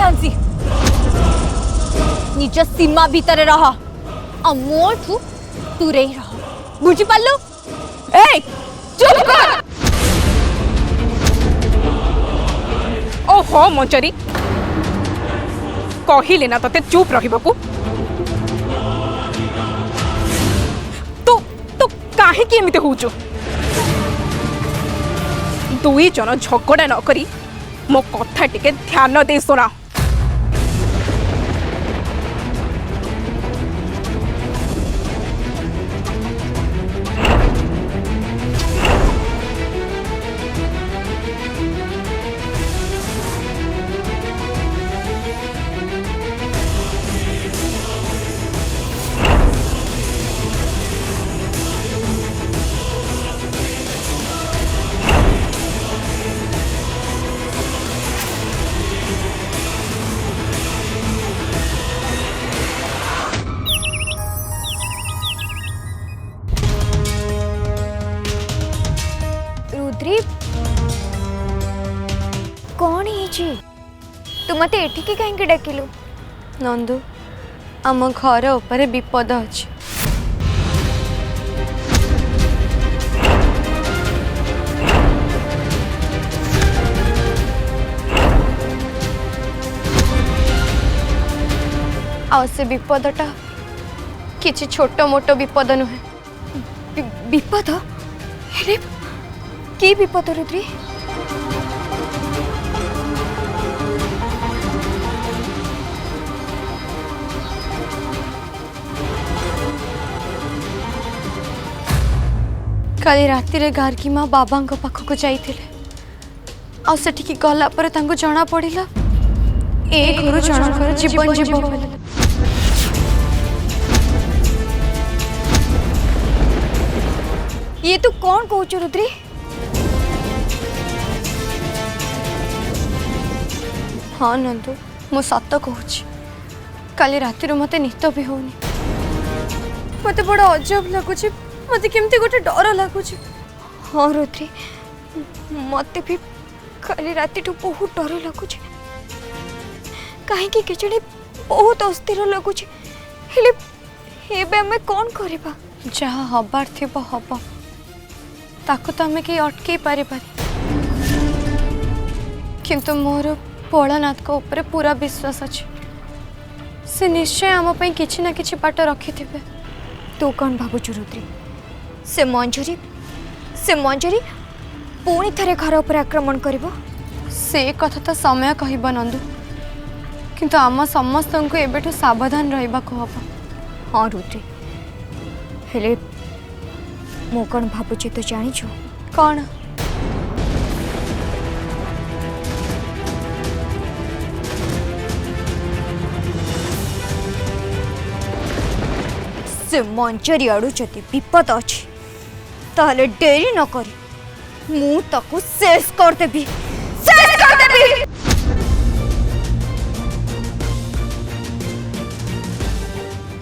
झांसी निज सीमा भीतर रह आ मोठू दूरे रह बुझी पालु ए चुप कर ओहो मंचरी कहिले ना तते चुप रहिबाकू तू तू काहे कि एमिते होउछु दुई जन झगड़ा न करी मो कथा टिके ध्यान दे सुना रुद्री कौन है तू मत एठिकी कहीं डाकिलु नंदू आम घर उपरे विपद अच्छी आ से विपदटा किछि छोट मोट विपद नुहे विपद हेले की विपद रुद्री काली राति रे गार्गी माँ बाबा पाखक जाइए आठिकी गला जना पड़ा ए घर जनकर जीवन जीवन ये तू कौन कहूच रुद्री हाँ नंदू मु सत कहूँ काली राति मत नित भी होनी मत बड़ा अजब लगुच मत केमती गोटे डर लगुच हाँ रुद्री मत भी काली राति बहुत डर लगुच कहीं किचड़ी बहुत अस्थिर लगुच हेले कौन करबा जहाँ हबार थी हम ताको तो आम कहीं अटकई पारि किंतु मोर भोलानाथ को ऊपर पूरा विश्वास अच्छे से निश्चय आम किछि ना किछि बाट रखि थे तू कौन भावुचु रुद्री से मंजरी पुणी थे घर उपर आक्रमण करिवो से कथा तो समय कहब नंदू किंतु आम समस्त को एबेठु सावधान रहिबा को हबो हाँ रुद्री हेले मो कौन भावुची तो जानिछु कौन से मंजरी आड़ू जदि विपद अच्छी ताहले डेरी न करी मु ताकू शेष कर देबी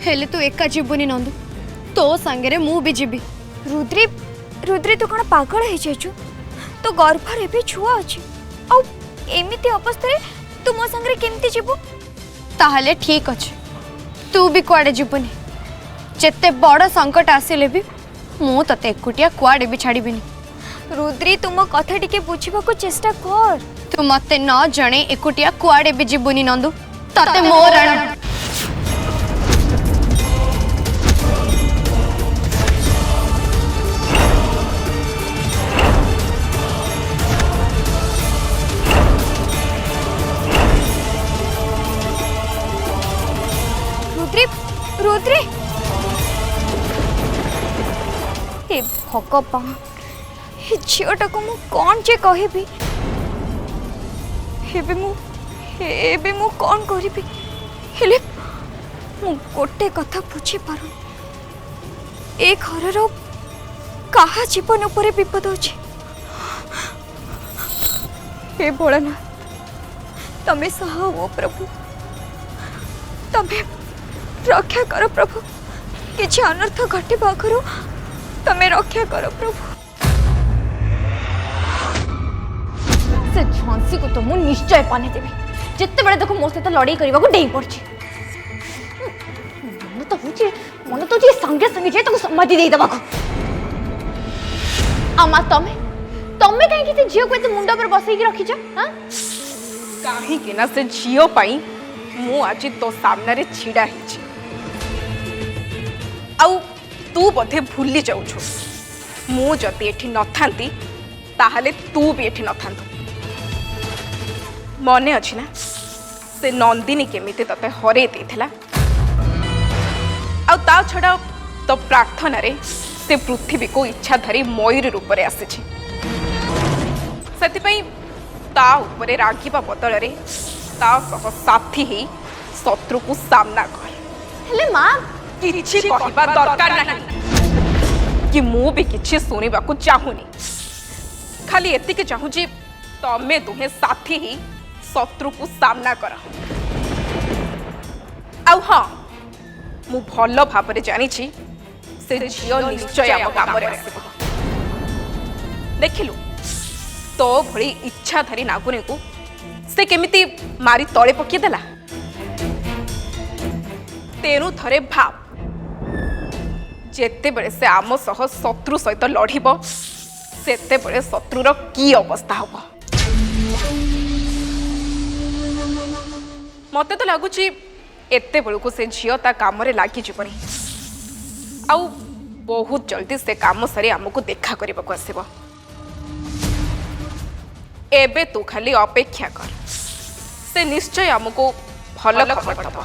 हेले तू एका जीवनी नंदू तो सांगे मु भी जीवी रुद्री रुद्री तू कौन पागल हो जाइछु तो गर्भर भी छुआ अच्छी आ एमिति अवस्था तू मो संगे केमती जीवु ताहले ठीक अच्छे तू भी कुआडे जीवनी जेते बड़ संकट आसिले भी मु तते एकुटिया कुआडे भी छाड़ीबिनी रुद्री तुम कथा टिके बुझिबा को चेष्टा कर तू मते न जणे एकुटिया कुआडे भी जीवनी नंदू तते मोर रण रुद्री हे भगवान हे झीटा को मु कौन जे कहबी हेबे मु कौन करिबी हेले मु गोटे कथा बुझी पारु ए घर कहा जीवन उपरे विपद अछि हे भोलानाथ तमे सहा हो प्रभु तमे रक्षा करो प्रभु किछि अनर्थ घटे आगु तमे रक्षा करो प्रभु से झांसी को तो मु निश्चय पाने देवी जिते बड़े देखो मो सहित लड़ाई करने को डेई पड़ी मन तो संगे संगे जाए तो समाधि दे दबा आमा तमे तमे कहीं से झील को मुंड पर बसई रखीच हाँ कहीं ना से झील पाई मु आज तो सामने रे छिड़ा हिची आउ तू बोधे भूली जाऊछु मु जति एठी नथांती ताहले तू भी एठी नथांतु मने अछि ना से नंदिनी केमिति तते हरे देथिला आउ ता छड़ा तो प्रार्थना रे से पृथ्वी को इच्छा धरी मयूर रूप रे आसीछि सेति ता उपरे रागिबा बदल रे ता सह साथी ही शत्रु को सामना कर हेले मां किछि कहबा दरकार नहीं कि मु भी किछि सुनिबा को चाहुनी खाली एति के चाहू जी तमे दुहे साथी ही शत्रु को सामना कर आउ हां मु भलो भाबरे जानि छी से झियो निश्चय आम काम रे आसीबो देखिलु तो भली इच्छा धरी नागुनी को से केमिति मारी तळे पकी देला तेनु थरे भाव जेते बेले से आम सह शत्रु सहित लड़िब सेते बेले शत्रुर की अवस्था होब मते तो लगुच एते बेलू से झील ता काम लगी जीवनी आउ बहुत जल्दी से काम सारी आमको देखा करने को आसब एबे तू खाली अपेक्षा कर से निश्चय आमको भल खबर दब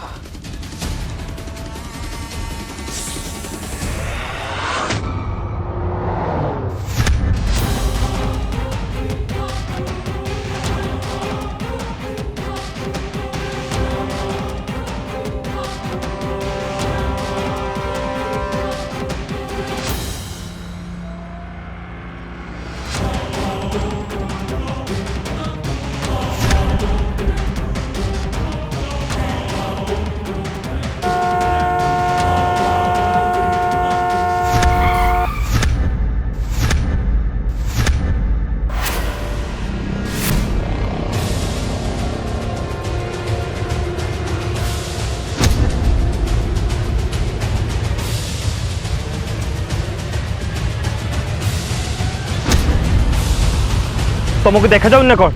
तुमको देखा जाऊ ना कौन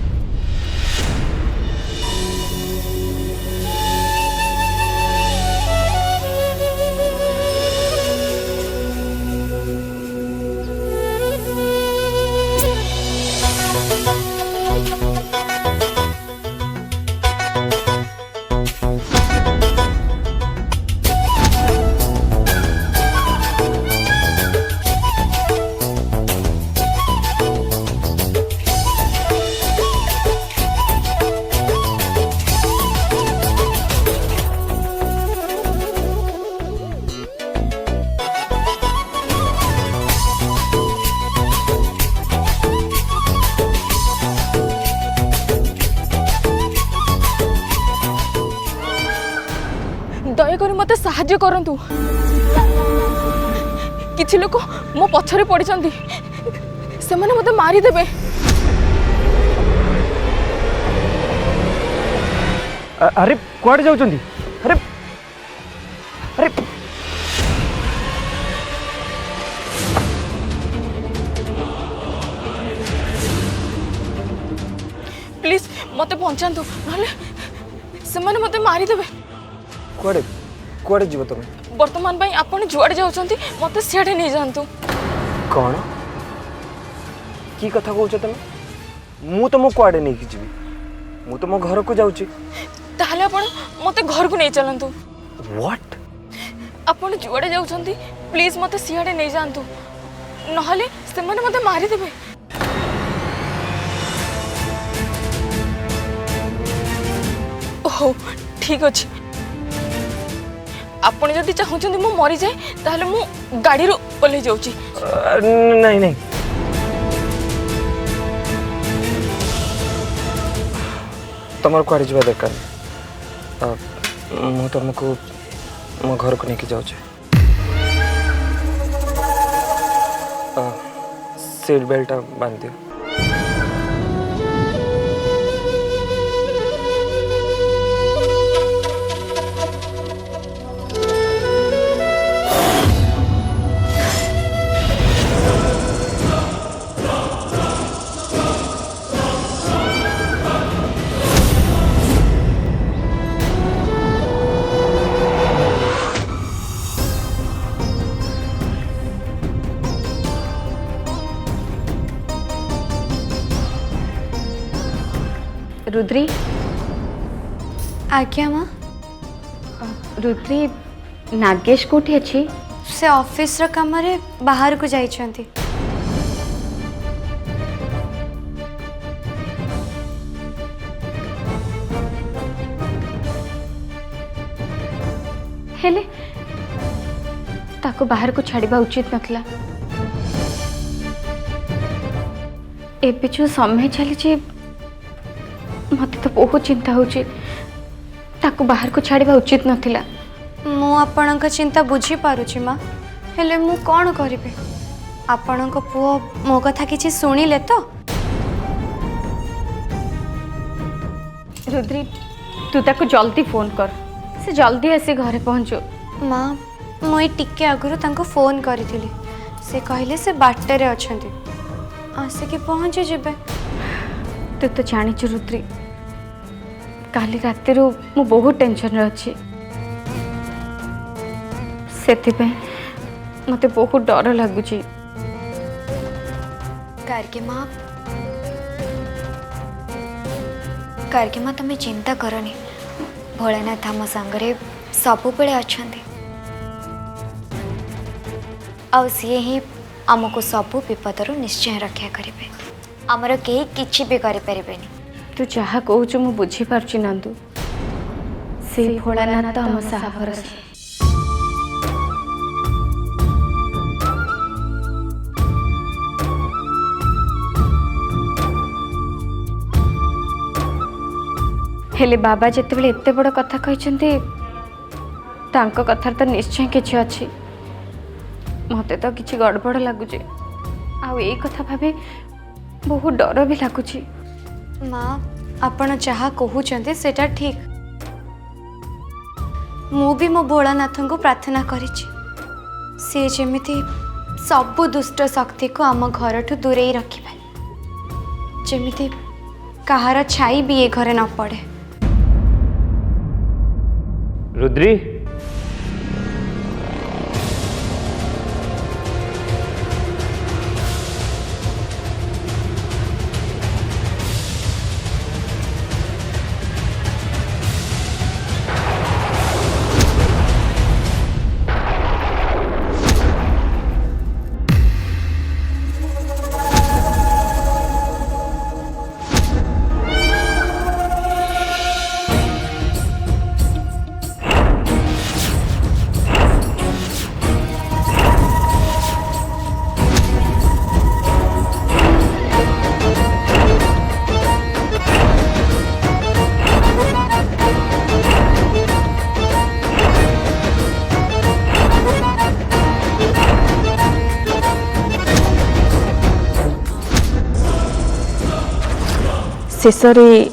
दयाकोरी मत साहाଯ୍य करंतु किछि लोक मो पछरे पड़िचंदी से माने मते मारी देबे अरे कुआड़े जाउचंदी अरे अरे प्लीज मते पहुंचांतु नले से माने मते मारी देबे कुआड़े कुआड़े जीव तुम वर्तमान भाई आपण जुआड़े जाउचंती मते सियाडे नै जानतु कौन की कथा कहूच तुम मु तुम कुआड़े नहीं की जीवी मु तुम घर को जाउची ताहले आपण मते घर को नै चलंतु व्हाट आपण जुआड़े जाउचंती प्लीज मते सियाडे नै जानतु नहले से माने मते मारी देबे ओहो ठीक अछि आपण जदि चाहूचंदी मु मरी जाए ताहले मु गाड़ी रो ओले जाउची नहीं नहीं तुम कुआड़े जावा दरकार मु तुमको मो घर को लेके जाऊँ सीट बेल्ट बांध दियो रुद्री आज्ञा माँ रुद्री नागेश कोठी अच्छी से ऑफिस रो काम रे बाहर को जाइछंती। हेले ताको बाहर को छाड़िबा उचित नथला। एबे जो समय चली मत तो बहुत चिंता होची ताको बाहर को छाड़िबा उचित नथिला। मु आपणक चिंता बुझी पारुची माँ हेले मु कौन करिबे आपणक पुओ मो कथा किछि सुनिले तो। रुद्री तू ताको जल्दी फोन कर से जल्दी आसी घरे पहुंचो। माँ मुई टिके आगुरु तांको फोन करिथिली से कहले से बाटे रे अछंती आसिके पहुँची जिबे। तू तो जानिଛୁ रुद्री काली रातिरू मु बहुत टेंशन रे अछि सेथिपे मते बहुत डर लागुची। करके माँ तुम्हें चिंता करनी भोलेनाथ आम सांगरे सबु बेले अछंती आउ सी ही आमको सबु विपदरू निश्चय रक्षा करेंगे आमर कहीं किछि भी करि परिबेनी। तू जहाँ कहूँ मु बुझी पार्ची नंदू से भोलानाथ आम साहा भरसा। हेले बाबा जितेबाला एत बड़ कथा कहते तांको कथार तो निश्चय किछि अछि मते तो किछि गड़बड़ लगुचे आउ ए कथा भाबी बहुत डर भी लगुची। माँ आपण जहाँ कहते सेटा ठीक मु भी मो भोलानाथ को प्रार्थना करिछि सी जेमिति सबु दुष्ट शक्ति को आम घर ठू दूरे रखिबे जेमिति कहार छाई भी ये घरे न पड़े। रुद्री शेषरे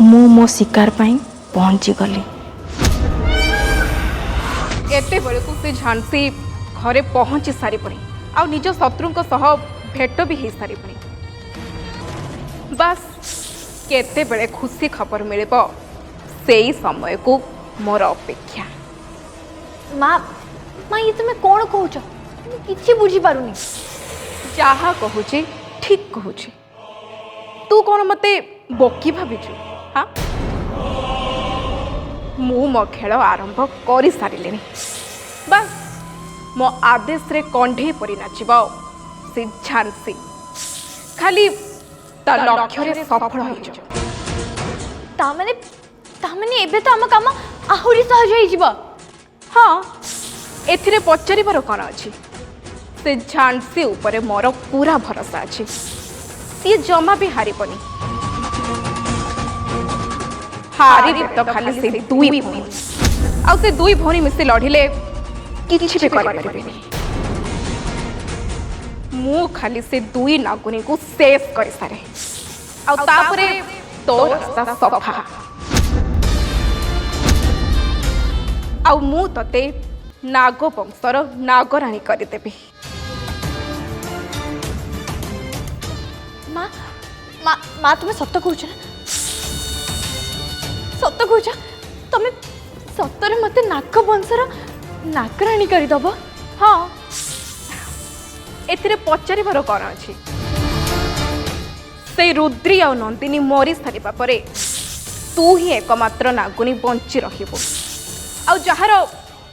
मु मो शिकार पाई पहुंची गली। एते बेले को से झांसी घरे पहुंची सारी पड़ी आ निज शत्रु सह भेट भी हो सारी पड़ी बस केते बेले खुशी खबर मिलिबो सेई समय को मोर अपेक्षा। माँ माँ ये तुम्हें कौन कहूच किसी बुझी पारुनी। जहा कहूची ठीक कहूची तू कौन मते बोकी भाविचु हाँ मु मो खेल आरंभ कर सारे बस मो आदेश रे कंढे परी नाचिब से झांसी खाली ता लक्ष्य रे सफल हो ता माने एबे तो आम काम आहुरी सहज हो जिवो। हाँ एथिरे पचारिबार कौन अछि से झांसी उपरे मोर पूरा भरोसा अछि सी जमा भी हारिबनी हारी तो खाली से दुई भौणी आ से दुई भौणी मिसे लढ़िले किछि भी कर परिबेनी मु खाली से दुई नागुनी को सेफ कर सारे आ तापरे तो रास्ता सफा आ मु तते नाग वंशर नागराणी कर देबी। माँ माँ माँ तुम्हें सत कहूच ना सत कहूच तुम्हें सतरे मत नाग वंशर नागराणी करदब। हाँ एथिरे पचारिबार कौन अछि से रुद्री और नंदिनी मरी सारिबा परे तू ही एकमात्र नागुनी बंची रहिबो आ जहार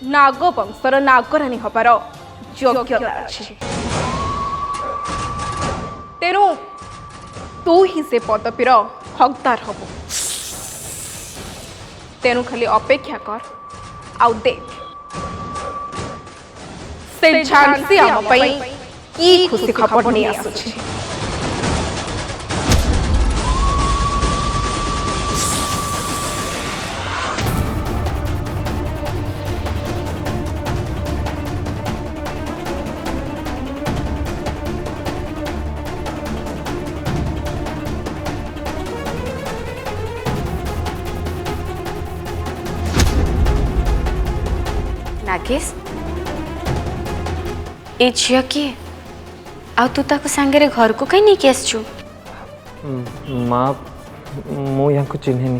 नाग वंशर नागराणी हबार योग्यता अछि तेणु तू ही से पदवीर हकदार हबो तेणु खाली अपेक्षा कर आउ देख से झांसी आम पई की खुशी खबर नहीं आसुछि नागेश ए झिया किए आ तू ताको सांगरे घर को कहीं नहीं आसचु माँ मु यहाँ को चिन्हेनी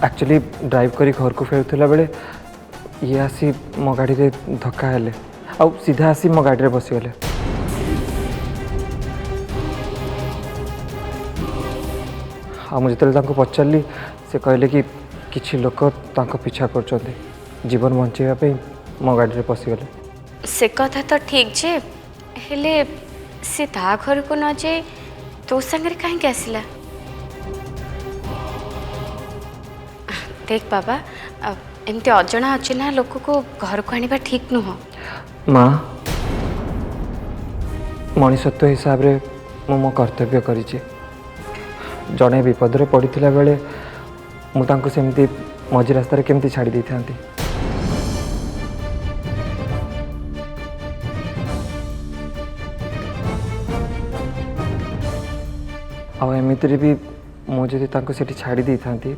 एक्चुअली ड्राइव करी घर को फेरुला बेले ये आसी मो गाड़ी रे धक्का हेले आ सीधा आसी मो गाड़ी रे बसीगले आ मुझे जो पचारि से कहले कि किछि लोक तांको पीछा कर जीवन बंचाइवाई मो गाड़ी रे पसीगले से कथा तो ठीक जे हेले से ता घर को न जाए तो संगरे कहीं आसला देख बाबा एमती अजଣା अचिन्हा लोक को घर को आनिबा ठीक नुह माँ मनीषत्व हिसाब रे मो कर्तव्य करिछि जड़े विपद रे पड़ीथिला बेले मु तांको सेमती मझी रास्ता रे केमती छाड़ी दै थांती आ एमितिरे भी मु जदि तांको सेठी छाड़ी दै थांती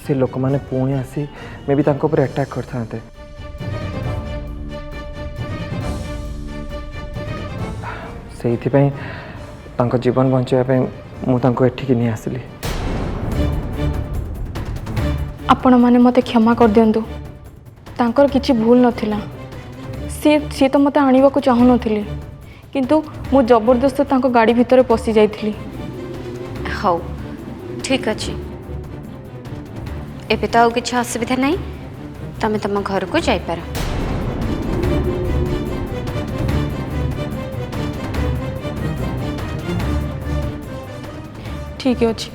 से लोक माने पुणी आसी मे भी तांको ऊपर अटैक कर थांते सेइथिपई तांको जीवन बंचाइबा मु तांको एठिकी नहीं आसली आपण माने मते क्षमा कर दियंतु तांकर किछि भूल नथिला सी तो मते आनिबा को चाहू नथिले किंतु मु जबरदस्त तांको गाड़ी भितर पसी जाइथिली हौ ठीक अछि एबे तो आउ किछि असुविधा नहीं तमे तम घर को जाई पार ठीक अछि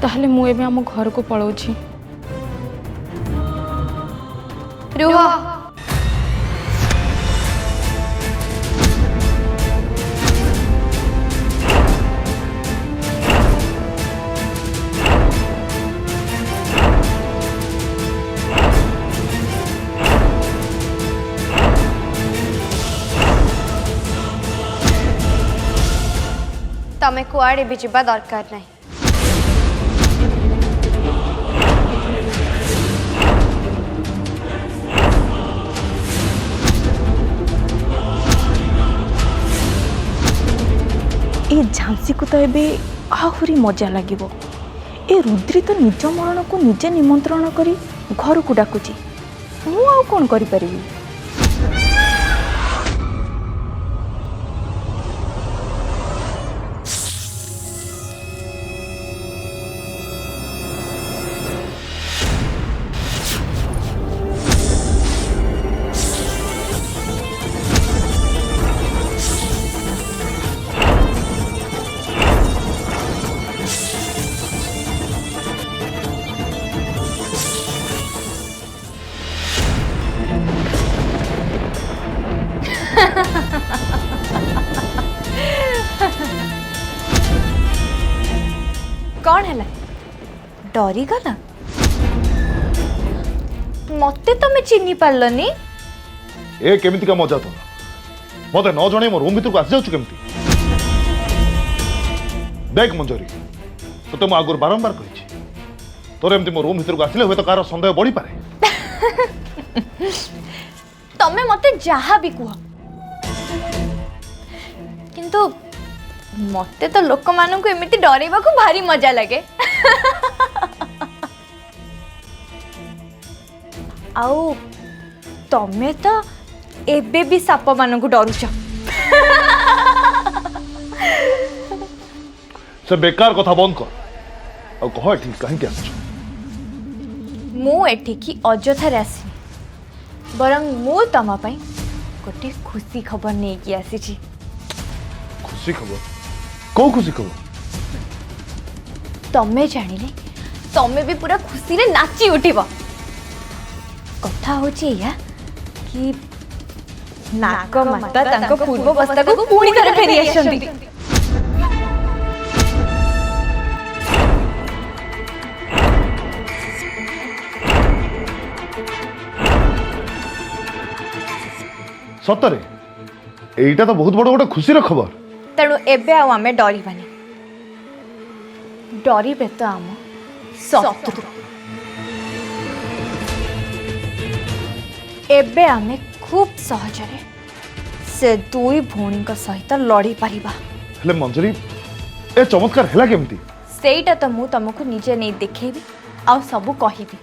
ताहले मु एबे हम घर को पळौछि रुह तमे कुआड़े भी जीवा दरकार नहीं ए झांसी को तो एबे आहुरी मजा लागिबो ए रुद्री तो निज मरण को निजे निमंत्रण करी घर को डाकुची मु आ कोन करि परिबी कौन है डरी गला मते तमे चिन्नी पारलनी ए केमिति का मजा तो मते न जणे मो रूम भीतर को आसी जाउछु केमिति देख मंजरी तो तुम आगुर बारंबार कहिछि तोर एमति मो रूम भीतर को आसिले होय तो कार संदेह बढ़ी पारे तमे मते जहा भी कुह किंतु मते तो लोक मानन को एमिति डरेबा को भारी मजा लगे आउ तमे तो एबे भी साप मानू डरुच से बेकार कथा बंद कर और कह ठीक कहीं आस मु एठिकी अଯଥାରେ ଆସିନି बरं मु तम पई गोटे खुशी खबर नहीं कि आसी खुशी खबर कौ खुशी खबर तमे जानिले तमे भी पूरा खुशी रे नाची उठिब कथा होची या कि नाग माता तांको पूर्व अवस्था को पुणी करे फेरी आछंती सतरे एटा तो बहुत बड़ गोटे खुशी खबर तेणु एबे आमे डरबानी डरबे तो आम शत्रु एबे आमे खूब सहजरे से दुई भौणी सहित लड़ी पारिबा हेले मंजरी ए चमत्कार हैला केमती सेटा तो मु तुमको निजे नहीं देखेबी आ सबू कहिबी